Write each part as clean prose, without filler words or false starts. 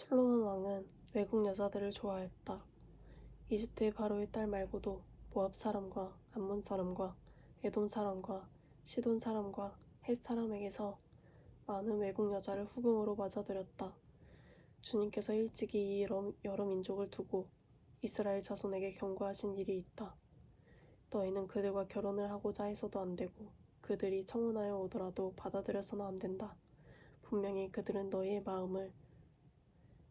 솔로몬 왕은 외국 여자들을 좋아했다. 이집트의 바로의 딸 말고도 모압 사람과 암몬 사람과 에돔 사람과 시돈 사람과 헷 사람에게서 많은 외국 여자를 후궁으로 맞아들였다. 주님께서 일찍이 이 여러 민족을 두고 이스라엘 자손에게 경고하신 일이 있다. 너희는 그들과 결혼을 하고자 해서도 안 되고 그들이 청혼하여 오더라도 받아들여서는 안 된다. 분명히 그들은 너희의 마음을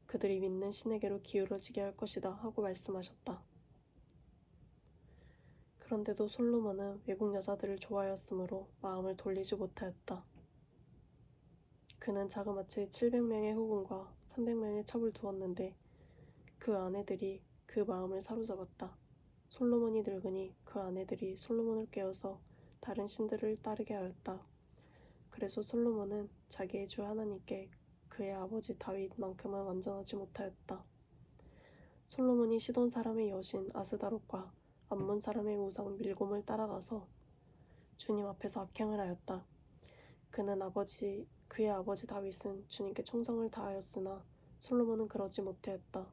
그들이 믿는 신에게로 기울어지게 할 것이다 하고 말씀하셨다. 그런데도 솔로몬은 외국 여자들을 좋아하였으므로 마음을 돌리지 못하였다. 그는 자그마치 700명의 후궁과 300명의 첩을 두었는데 그 아내들이 그 마음을 사로잡았다. 솔로몬이 늙으니 그 아내들이 솔로몬을 깨워서 다른 신들을 따르게 하였다. 그래서 솔로몬은 자기의 주 하나님께 그의 아버지 다윗만큼은 완전하지 못하였다. 솔로몬이 시돈 사람의 여신 아스다롯과 암몬 사람의 우상 밀곰을 따라가서 주님 앞에서 악행을 하였다. 그의 아버지 다윗은 주님께 충성을 다하였으나 솔로몬은 그러지 못하였다.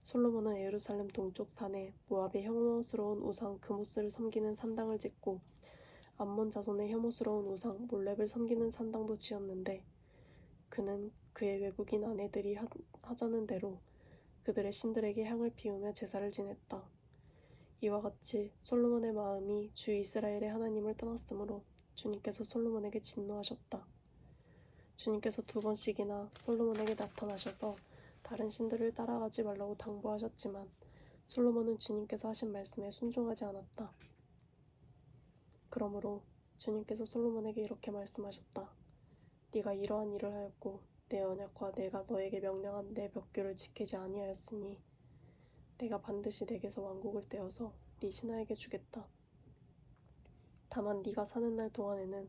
솔로몬은 예루살렘 동쪽 산에 모압의 혐오스러운 우상 그모스를 섬기는 산당을 짓고 암몬 자손의 혐오스러운 우상 몰렙을 섬기는 산당도 지었는데 그는 그의 외국인 아내들이 하자는 대로 그들의 신들에게 향을 피우며 제사를 지냈다. 이와 같이 솔로몬의 마음이 주 이스라엘의 하나님을 떠났으므로 주님께서 솔로몬에게 진노하셨다. 주님께서 2번씩이나 솔로몬에게 나타나셔서 다른 신들을 따라가지 말라고 당부하셨지만 솔로몬은 주님께서 하신 말씀에 순종하지 않았다. 그러므로 주님께서 솔로몬에게 이렇게 말씀하셨다. 네가 이러한 일을 하였고 내 언약과 내가 너에게 명령한 내 벽규를 지키지 아니하였으니 내가 반드시 내게서 왕국을 떼어서 네 신하에게 주겠다. 다만 네가 사는 날 동안에는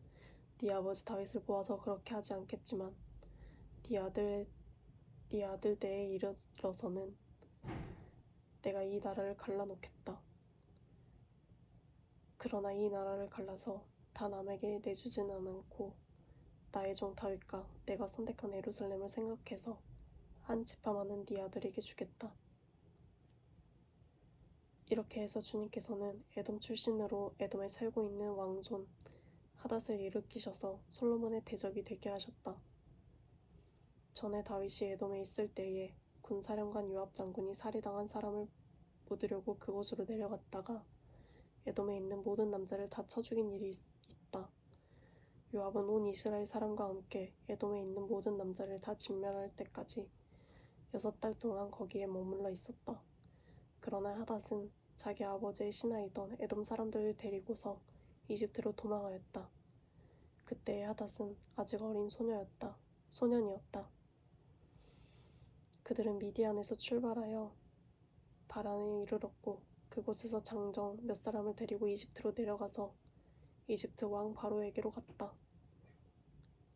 네 아버지 다윗을 보아서 그렇게 하지 않겠지만 네 아들 때에 이르러서는 내가 이 나라를 갈라놓겠다. 그러나 이 나라를 갈라서 다 남에게 내주지는 않고 나의 종 다윗과 내가 선택한 예루살렘을 생각해서 한 지파만은 네 아들에게 주겠다. 이렇게 해서 주님께서는 에돔 출신으로 에돔에 살고 있는 왕손 하닷을 일으키셔서 솔로몬의 대적이 되게 하셨다. 전에 다윗이 에돔에 있을 때에 군사령관 요압 장군이 살해당한 사람을 묻으려고 그곳으로 내려갔다가 에돔에 있는 모든 남자를 다 쳐 죽인 일이 있다. 요압은 온 이스라엘 사람과 함께 에돔에 있는 모든 남자를 다 진멸할 때까지 6달 동안 거기에 머물러 있었다. 그러나 하닷은 자기 아버지의 신하이던 에돔 사람들을 데리고서 이집트로 도망하였다. 그때의 하닷은 아직 어린 소년이었다. 그들은 미디안에서 출발하여 바란에 이르렀고 그곳에서 장정 몇 사람을 데리고 이집트로 내려가서 이집트 왕 바로에게로 갔다.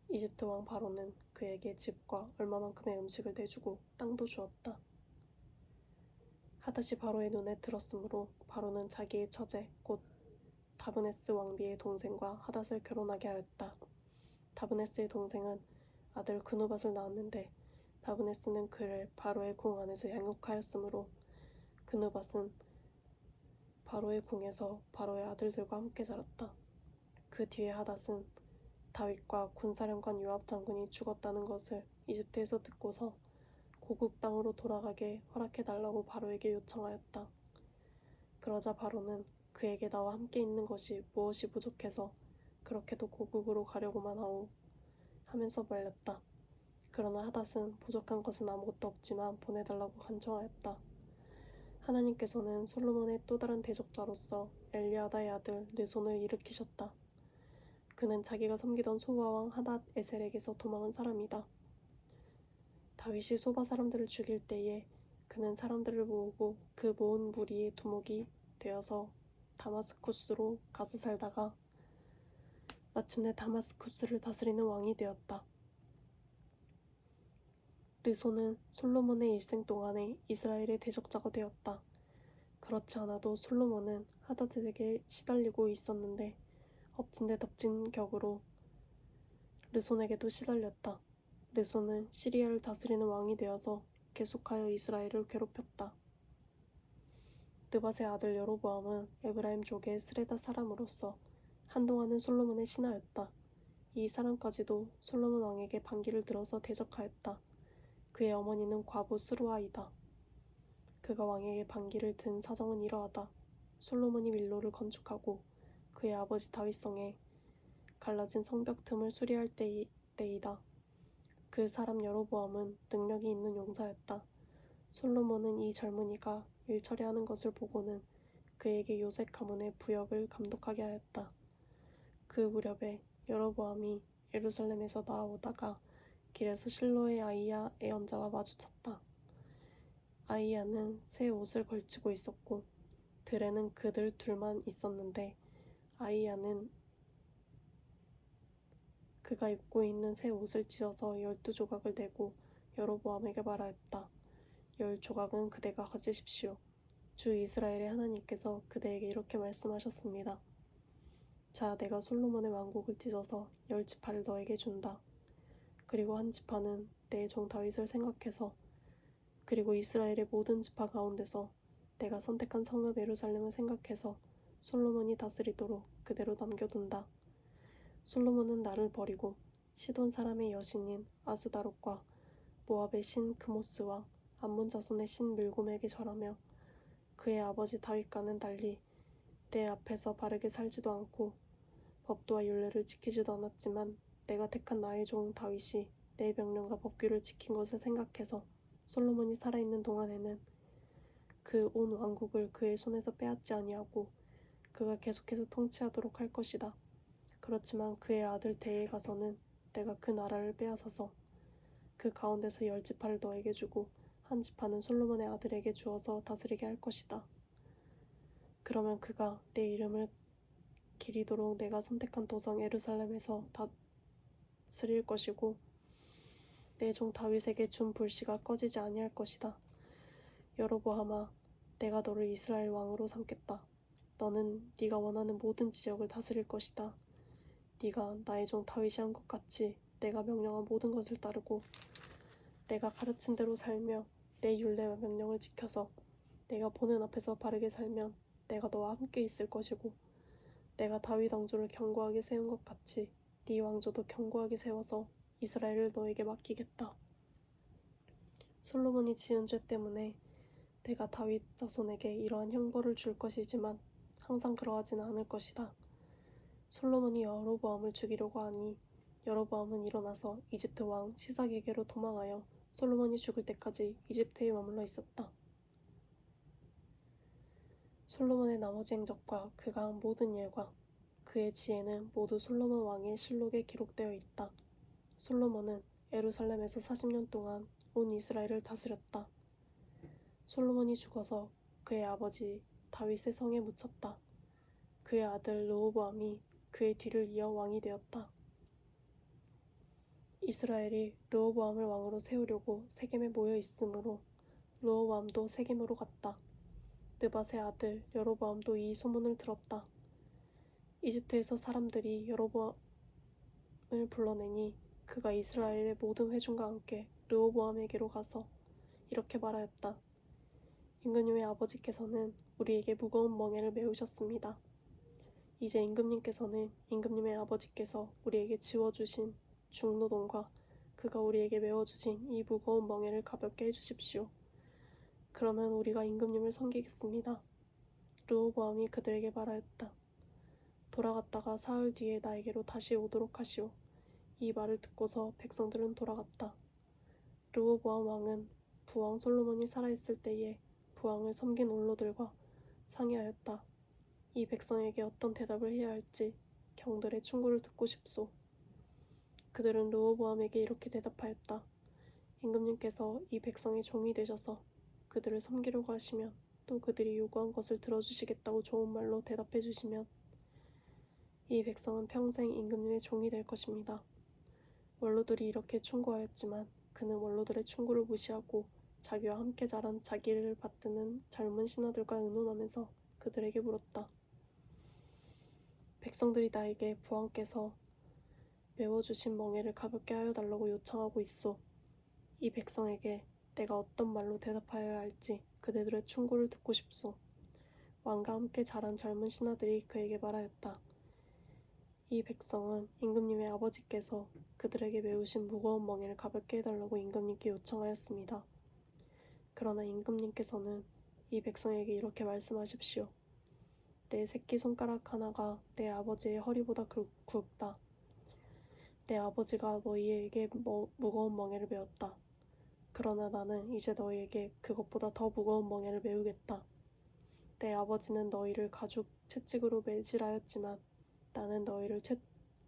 이집트 왕 바로는 그에게 집과 얼마만큼의 음식을 내주고 땅도 주었다. 하닷이 바로의 눈에 들었으므로 바로는 자기의 처제 곧 다브네스 왕비의 동생과 하닷을 결혼하게 하였다. 다브네스의 동생은 아들 그누밧을 낳았는데 다브네스는 그를 바로의 궁 안에서 양육하였으므로 그누밧은 바로의 궁에서 바로의 아들들과 함께 자랐다. 그 뒤에 하닷은 다윗과 군사령관 요압 장군이 죽었다는 것을 이집트에서 듣고서 고국 땅으로 돌아가게 허락해달라고 바로에게 요청하였다. 그러자 바로는 그에게 나와 함께 있는 것이 무엇이 부족해서 그렇게도 고국으로 가려고만 하오 하면서 말렸다. 그러나 하닷은 부족한 것은 아무것도 없지만 보내달라고 간청하였다. 하나님께서는 솔로몬의 또 다른 대적자로서 엘리아다의 아들 르손을 일으키셨다. 그는 자기가 섬기던 소바왕 하닷 에셀에게서 도망한 사람이다. 다윗이 소바 사람들을 죽일 때에 그는 사람들을 모으고 그 모은 무리의 두목이 되어서 다마스쿠스로 가서 살다가 마침내 다마스쿠스를 다스리는 왕이 되었다. 르손은 솔로몬의 일생 동안에 이스라엘의 대적자가 되었다. 그렇지 않아도 솔로몬은 하닷에게 시달리고 있었는데 엎친 데 덮친 격으로 르손에게도 시달렸다. 르손은 시리아를 다스리는 왕이 되어서 계속하여 이스라엘을 괴롭혔다. 느밧의 아들 여로보암은 에브라임 족의 스레다 사람으로서 한동안은 솔로몬의 신하였다. 이 사람까지도 솔로몬 왕에게 반기를 들어서 대적하였다. 그의 어머니는 과부 스루아이다. 그가 왕에게 반기를 든 사정은 이러하다. 솔로몬이 밀로를 건축하고 그의 아버지 다윗성에 갈라진 성벽 틈을 수리할 때이다. 그 사람 여로보암은 능력이 있는 용사였다. 솔로몬은 이 젊은이가 일 처리하는 것을 보고는 그에게 요셉 가문의 부역을 감독하게 하였다. 그 무렵에 여로보암이 예루살렘에서 나아오다가 길에서 실로의 아이야 애언자와 마주쳤다. 아이야는 새 옷을 걸치고 있었고 들에는 그들 둘만 있었는데 아이야는 그가 입고 있는 새 옷을 찢어서 12조각을 내고 여로보암에게 말하였다. 10조각은 그대가 가지십시오. 주 이스라엘의 하나님께서 그대에게 이렇게 말씀하셨습니다. 자, 내가 솔로몬의 왕국을 찢어서 10지파를 너에게 준다. 그리고 한 지파는 내 종 다윗을 생각해서 그리고 이스라엘의 모든 지파 가운데서 내가 선택한 성읍 예루살렘을 생각해서 솔로몬이 다스리도록 그대로 남겨둔다. 솔로몬은 나를 버리고 시돈 사람의 여신인 아스다롯과 모압의 신 크모스와 암몬 자손의 신 밀곰에게 절하며 그의 아버지 다윗과는 달리 내 앞에서 바르게 살지도 않고 법도와 율례를 지키지도 않았지만 내가 택한 나의 종 다윗이 내 명령과 법규를 지킨 것을 생각해서 솔로몬이 살아있는 동안에는 그 온 왕국을 그의 손에서 빼앗지 아니하고 그가 계속해서 통치하도록 할 것이다. 그렇지만 그의 아들 대에 가서는 내가 그 나라를 빼앗아서 그 가운데서 10지파를 너에게 주고 한 지파는 솔로몬의 아들에게 주어서 다스리게 할 것이다. 그러면 그가 내 이름을 기리도록 내가 선택한 도성 예루살렘에서 다스릴 것이고 내 종 다윗에게 준 불씨가 꺼지지 아니할 것이다. 여로보암아, 내가 너를 이스라엘 왕으로 삼겠다. 너는 네가 원하는 모든 지역을 다스릴 것이다. 네가 나의 종 다윗이 한 것 같이 내가 명령한 모든 것을 따르고 내가 가르친 대로 살며 내 율례와 명령을 지켜서 내가 보는 앞에서 바르게 살면 내가 너와 함께 있을 것이고 내가 다윗 왕조를 견고하게 세운 것 같이 네 왕조도 견고하게 세워서 이스라엘을 너에게 맡기겠다. 솔로몬이 지은 죄 때문에 내가 다윗 자손에게 이러한 형벌을 줄 것이지만 항상 그러하지는 않을 것이다. 솔로몬이 여로보암을 죽이려고 하니 여로보암은 일어나서 이집트 왕 시삭에게로 도망하여 솔로몬이 죽을 때까지 이집트에 머물러 있었다. 솔로몬의 나머지 행적과 그가 한 모든 일과 그의 지혜는 모두 솔로몬 왕의 실록에 기록되어 있다. 솔로몬은 예루살렘에서 40년 동안 온 이스라엘을 다스렸다. 솔로몬이 죽어서 그의 아버지 다윗의 성에 묻혔다. 그의 아들 르호보암이 그의 뒤를 이어 왕이 되었다. 이스라엘이 르호보암을 왕으로 세우려고 세겜에 모여 있으므로 르호보암도 세겜으로 갔다. 느밧의 아들 여로보암도 이 소문을 들었다. 이집트에서 사람들이 여로보암을 불러내니 그가 이스라엘의 모든 회중과 함께 르호보암에게로 가서 이렇게 말하였다. 임금님의 아버지께서는 우리에게 무거운 멍에를 메우셨습니다. 이제 임금님께서는 임금님의 아버지께서 우리에게 지워주신 중노동과 그가 우리에게 메워주신 이 무거운 멍에를 가볍게 해주십시오. 그러면 우리가 임금님을 섬기겠습니다. 르호보암이 그들에게 말하였다. 돌아갔다가 사흘 뒤에 나에게로 다시 오도록 하시오. 이 말을 듣고서 백성들은 돌아갔다. 르호보암 왕은 부왕 솔로몬이 살아있을 때에 부왕을 섬긴 원로들과 상의하였다. 이 백성에게 어떤 대답을 해야 할지 경들의 충고를 듣고 싶소. 그들은 르호보암에게 이렇게 대답하였다. 임금님께서 이 백성의 종이 되셔서 그들을 섬기려고 하시면 또 그들이 요구한 것을 들어주시겠다고 좋은 말로 대답해 주시면 이 백성은 평생 임금님의 종이 될 것입니다. 원로들이 이렇게 충고하였지만 그는 원로들의 충고를 무시하고 자기와 함께 자란 자기를 받드는 젊은 신하들과 의논하면서 그들에게 물었다. 백성들이 나에게 부왕께서 메워주신 멍에를 가볍게 하여 달라고 요청하고 있소. 이 백성에게 내가 어떤 말로 대답하여야 할지 그대들의 충고를 듣고 싶소. 왕과 함께 자란 젊은 신하들이 그에게 말하였다. 이 백성은 임금님의 아버지께서 그들에게 메우신 무거운 멍에를 가볍게 해달라고 임금님께 요청하였습니다. 그러나 임금님께서는 이 백성에게 이렇게 말씀하십시오. 내 새끼손가락 하나가 내 아버지의 허리보다 굵다. 내 아버지가 너희에게 무거운 멍에를 메웠다. 그러나 나는 이제 너희에게 그것보다 더 무거운 멍에를 메우겠다. 내 아버지는 너희를 가죽 채찍으로 매질하였지만 나는 너희를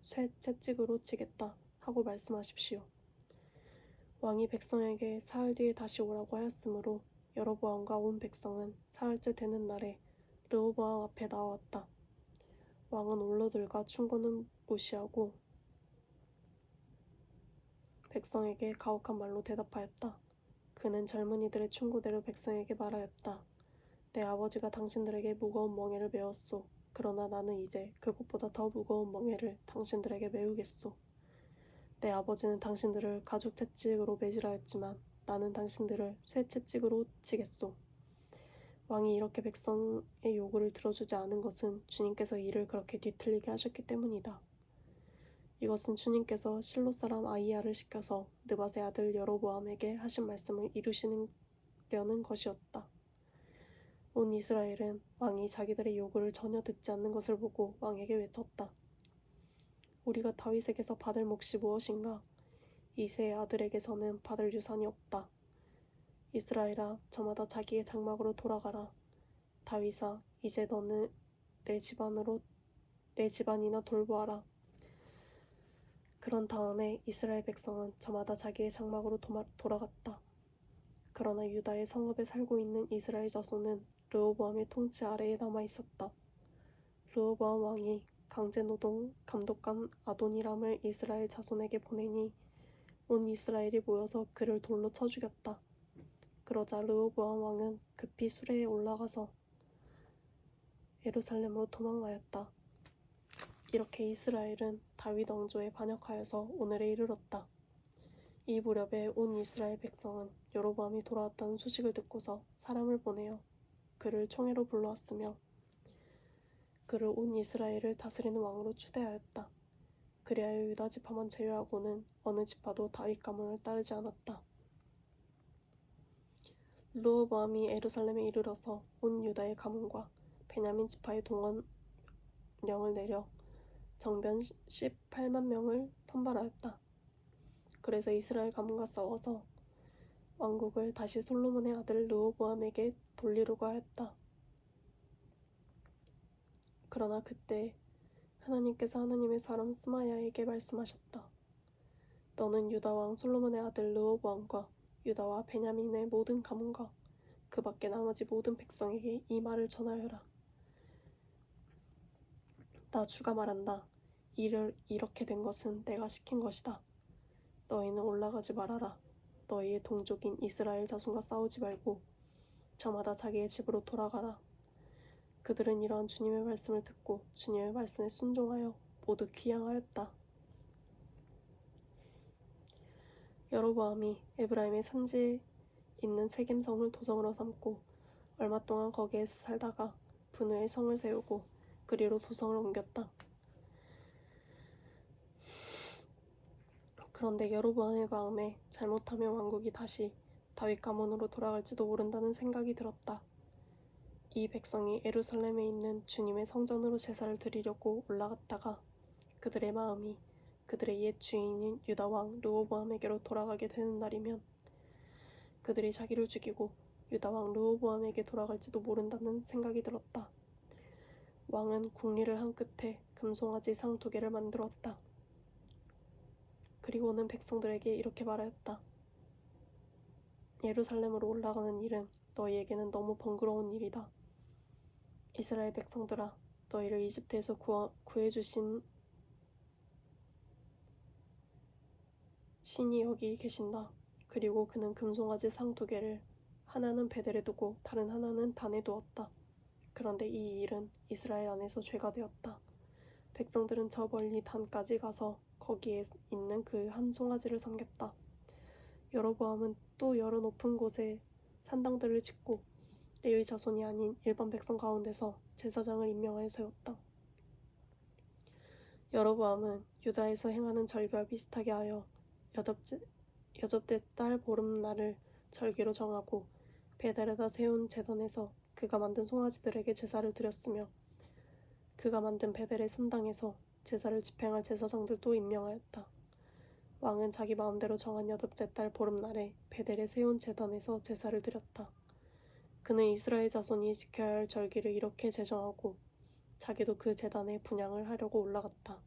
쇠 채찍으로 치겠다 하고 말씀하십시오. 왕이 백성에게 사흘 뒤에 다시 오라고 하였으므로 여로보암과 온 백성은 사흘째 되는 날에 르호보암 앞에 나왔다. 왕은 올로들과 충고는 무시하고 백성에게 가혹한 말로 대답하였다. 그는 젊은이들의 충고대로 백성에게 말하였다. 내 아버지가 당신들에게 무거운 멍에를 메웠소. 그러나 나는 이제 그것보다 더 무거운 멍에를 당신들에게 메우겠소. 내 아버지는 당신들을 가죽 채찍으로 매질하였지만 나는 당신들을 쇠 채찍으로 치겠소. 왕이 이렇게 백성의 요구를 들어주지 않은 것은 주님께서 이를 그렇게 뒤틀리게 하셨기 때문이다. 이것은 주님께서 실로 사람 아히야를 시켜서 느밧의 아들 여로보암에게 하신 말씀을 이루시려는 것이었다. 온 이스라엘은 왕이 자기들의 요구를 전혀 듣지 않는 것을 보고 왕에게 외쳤다. 우리가 다윗에게서 받을 몫이 무엇인가? 이새의 아들에게서는 받을 유산이 없다. 이스라엘아, 저마다 자기의 장막으로 돌아가라. 다윗아, 이제 너는 내 집안이나 돌보아라. 그런 다음에 이스라엘 백성은 저마다 자기의 장막으로 돌아갔다. 그러나 유다의 성읍에 살고 있는 이스라엘 자손은 르호보암의 통치 아래에 남아 있었다. 르호보암 왕이 강제노동 감독관 아도니람을 이스라엘 자손에게 보내니 온 이스라엘이 모여서 그를 돌로 쳐 죽였다. 그러자 르호보암 왕은 급히 수레에 올라가서 예루살렘으로 도망하였다. 이렇게 이스라엘은 다윗 왕조에 반역하여서 오늘에 이르렀다. 이 무렵에 온 이스라엘 백성은 여로보암이 돌아왔다는 소식을 듣고서 사람을 보내어 그를 총회로 불러왔으며 그를 온 이스라엘을 다스리는 왕으로 추대하였다. 그리하여 유다 지파만 제외하고는 어느 지파도 다윗 가문을 따르지 않았다. 르호보암이 예루살렘에 이르러서 온 유다의 가문과 베냐민 지파의 동원령을 내려 정변 18만 명을 선발하였다. 그래서 이스라엘 가문과 싸워서 왕국을 다시 솔로몬의 아들 르호보암에게 돌리려고 하였다. 그러나 그때 하나님께서 하나님의 사람 스마야에게 말씀하셨다. 너는 유다 왕 솔로몬의 아들 르호보암과 유다와 베냐민의 모든 가문과 그 밖에 나머지 모든 백성에게 이 말을 전하여라. 나 주가 말한다. 이렇게 된 것은 내가 시킨 것이다. 너희는 올라가지 말아라. 너희의 동족인 이스라엘 자손과 싸우지 말고 저마다 자기의 집으로 돌아가라. 그들은 이러한 주님의 말씀을 듣고 주님의 말씀에 순종하여 모두 귀향하였다. 여로보암이 에브라임의 산지에 있는 세겜성을 도성으로 삼고 얼마 동안 거기에서 살다가 분후에 성을 세우고 그리로 도성을 옮겼다. 그런데 여로보암의 마음에 잘못하면 왕국이 다시 다윗 가문으로 돌아갈지도 모른다는 생각이 들었다. 이 백성이 예루살렘에 있는 주님의 성전으로 제사를 드리려고 올라갔다가 그들의 마음이 그들의 옛 주인인 유다 왕 르호보암에게로 돌아가게 되는 날이면 그들이 자기를 죽이고 유다 왕 르호보암에게 돌아갈지도 모른다는 생각이 들었다. 왕은 궁리를 한 끝에 금송아지 상 2개를 만들었다. 그리고는 백성들에게 이렇게 말하였다. 예루살렘으로 올라가는 일은 너희에게는 너무 번거로운 일이다. 이스라엘 백성들아, 너희를 이집트에서 구해주신 신이 여기 계신다. 그리고 그는 금송아지 상 2개를 하나는 베델에 두고 다른 하나는 단에 두었다. 그런데 이 일은 이스라엘 안에서 죄가 되었다. 백성들은 저 멀리 단까지 가서 거기에 있는 그 한 송아지를 섬겼다. 여로보암은 또 여러 높은 곳에 산당들을 짓고 레위 자손이 아닌 일반 백성 가운데서 제사장을 임명하여 세웠다. 여로보암은 유다에서 행하는 절기와 비슷하게 하여 여덟째 달 보름날을 절기로 정하고 베델에다 세운 제단에서 그가 만든 송아지들에게 제사를 드렸으며 그가 만든 베델의 산당에서 제사를 집행할 제사장들도 임명하였다. 왕은 자기 마음대로 정한 여덟째 달 보름날에 베델에 세운 제단에서 제사를 드렸다. 그는 이스라엘 자손이 지켜야 할 절기를 이렇게 제정하고 자기도 그 제단에 분향을 하려고 올라갔다.